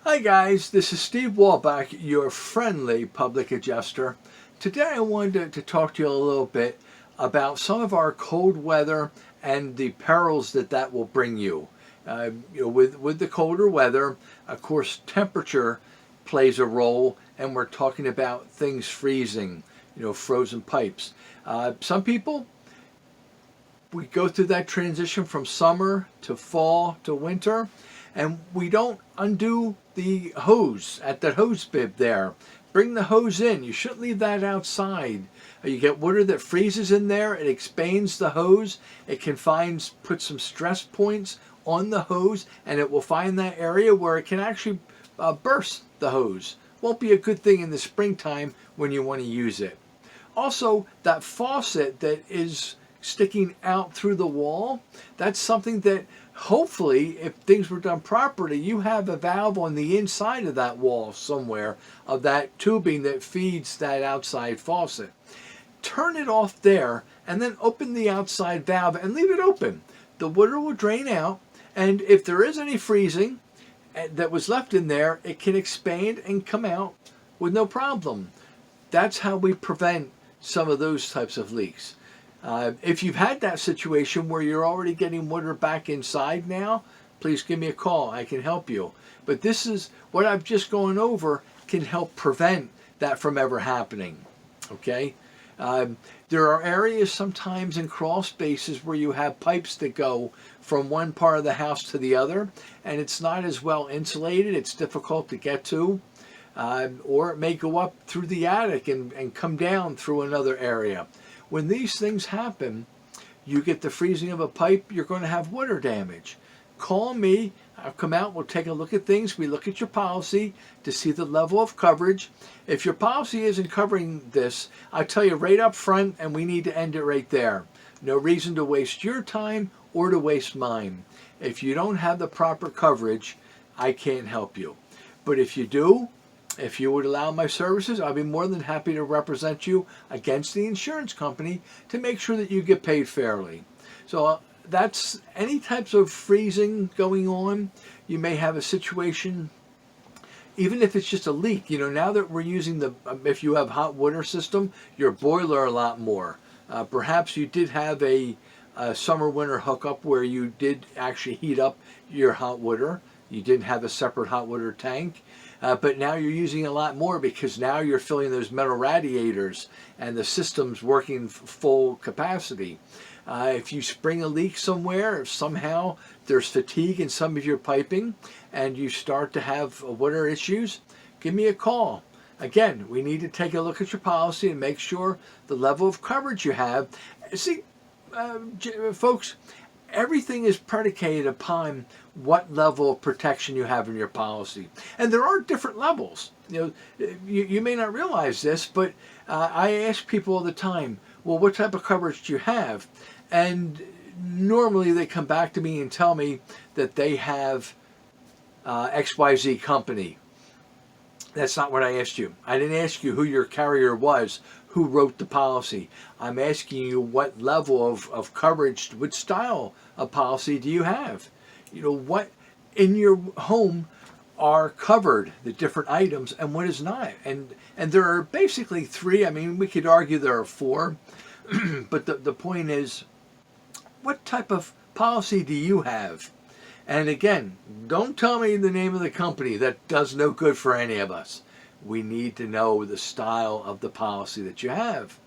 Hi guys, this is Steve Wolbach, your friendly public adjuster. Today I wanted to talk to you a little bit about some of our cold weather and the perils that will bring you. With the colder weather, of course, temperature plays a role, and we're talking about things freezing, frozen pipes. Some people, we go through that transition from summer to fall to winter, and we don't undo the hose at the hose bib there. Bring the hose in. You shouldn't leave that outside. You get water that freezes in there. It expands the hose. It can put some stress points on the hose, and it will find that area where it can actually burst the hose. Won't be a good thing in the springtime when you want to use it. Also, that faucet that is sticking out through the wall, that's something that hopefully, if things were done properly, you have a valve on the inside of that wall somewhere, of that tubing that feeds that outside faucet. Turn it off there and then open the outside valve and leave it open. The water will drain out, and if there is any freezing that was left in there, it can expand and come out with no problem. That's how we prevent some of those types of leaks. If you've had that situation where you're already getting water back inside now, please give me a call. I can help you. But this is what I've just gone over can help prevent that from ever happening. Okay? There are areas sometimes in crawl spaces where you have pipes that go from one part of the house to the other, and it's not as well insulated. It's difficult to get to. Or it may go up through the attic and come down through another area. When these things happen, you get the freezing of a pipe, you're going to have water damage. Call me. I'll come out. We'll take a look at things. We look at your policy to see the level of coverage. If your policy isn't covering this, I'll tell you right up front, and we need to end it right there. No reason to waste your time or to waste mine. If you don't have the proper coverage, I can't help you. But if you do, if you would allow my services, I'd be more than happy to represent you against the insurance company to make sure that you get paid fairly. So that's any types of freezing going on. You may have a situation, even if it's just a leak. Now that we're using if you have hot water system, your boiler a lot more. Perhaps you did have a summer-winter hookup where you did actually heat up your hot water. You didn't have a separate hot water tank. But now you're using a lot more because now you're filling those metal radiators and the system's working full capacity. If you spring a leak somewhere, if somehow there's fatigue in some of your piping and you start to have water issues, give me a call. Again, we need to take a look at your policy and make sure the level of coverage you have. See, folks, everything is predicated upon what level of protection you have in your policy. And there are different levels. You may not realize this, but I ask people all the time, well, what type of coverage do you have? And normally they come back to me and tell me that they have XYZ company. That's not what I asked you. I didn't ask you who your carrier was, who wrote the policy. I'm asking you what level of coverage, what style of policy do you have? What in your home are covered, the different items, and what is not. And there are basically three. I mean, we could argue there are four, but the point is, what type of policy do you have? And again, don't tell me the name of the company. That does no good for any of us. We need to know the style of the policy that you have.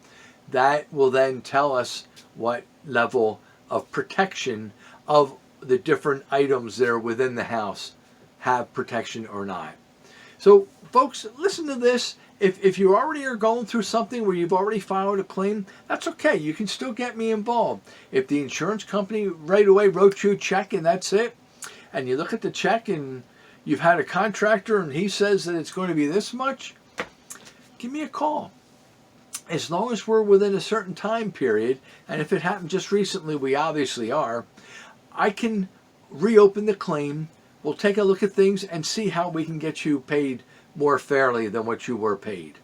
That will then tell us what level of protection of the different items that are within the house have protection or not. So, folks, listen to this. If you already are going through something where you've already filed a claim, that's okay. You can still get me involved. If the insurance company right away wrote you a check and that's it, and you look at the check and you've had a contractor and he says that it's going to be this much, give me a call. As long as we're within a certain time period, and if it happened just recently, we obviously are, I can reopen the claim. We'll take a look at things and see how we can get you paid more fairly than what you were paid.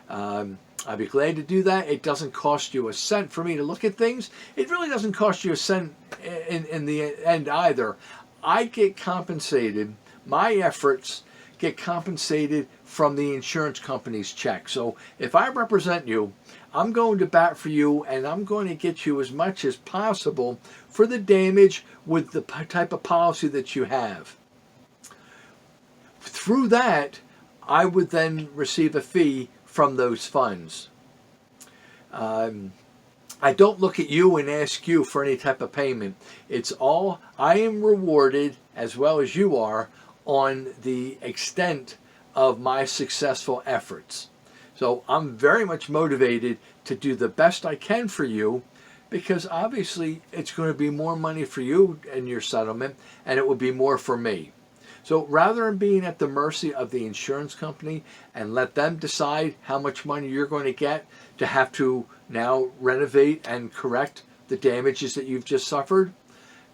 I'd be glad to do that. It doesn't cost you a cent for me to look at things. It really doesn't cost you a cent in the end either. I get compensated. My efforts get compensated from the insurance company's check. So if I represent you, I'm going to bat for you, and I'm going to get you as much as possible for the damage with the type of policy that you have. Through that, I would then receive a fee from those funds. I don't look at you and ask you for any type of payment. It's all, I am rewarded, as well as you are, on the extent of my successful efforts. So I'm very much motivated to do the best I can for you, because obviously it's going to be more money for you in your settlement, and it will be more for me. So rather than being at the mercy of the insurance company and let them decide how much money you're going to get to have to now renovate and correct the damages that you've just suffered,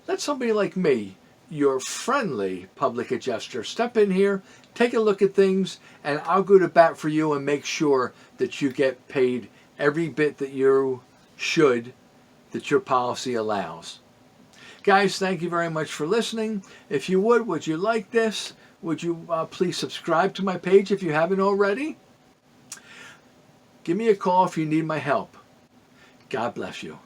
let somebody like me, your friendly public adjuster, step in here, take a look at things, and I'll go to bat for you and make sure that you get paid every bit that you should, that your policy allows. Guys, thank you very much for listening. If you would you like this? Would you please subscribe to my page if you haven't already? Give me a call if you need my help. God bless you.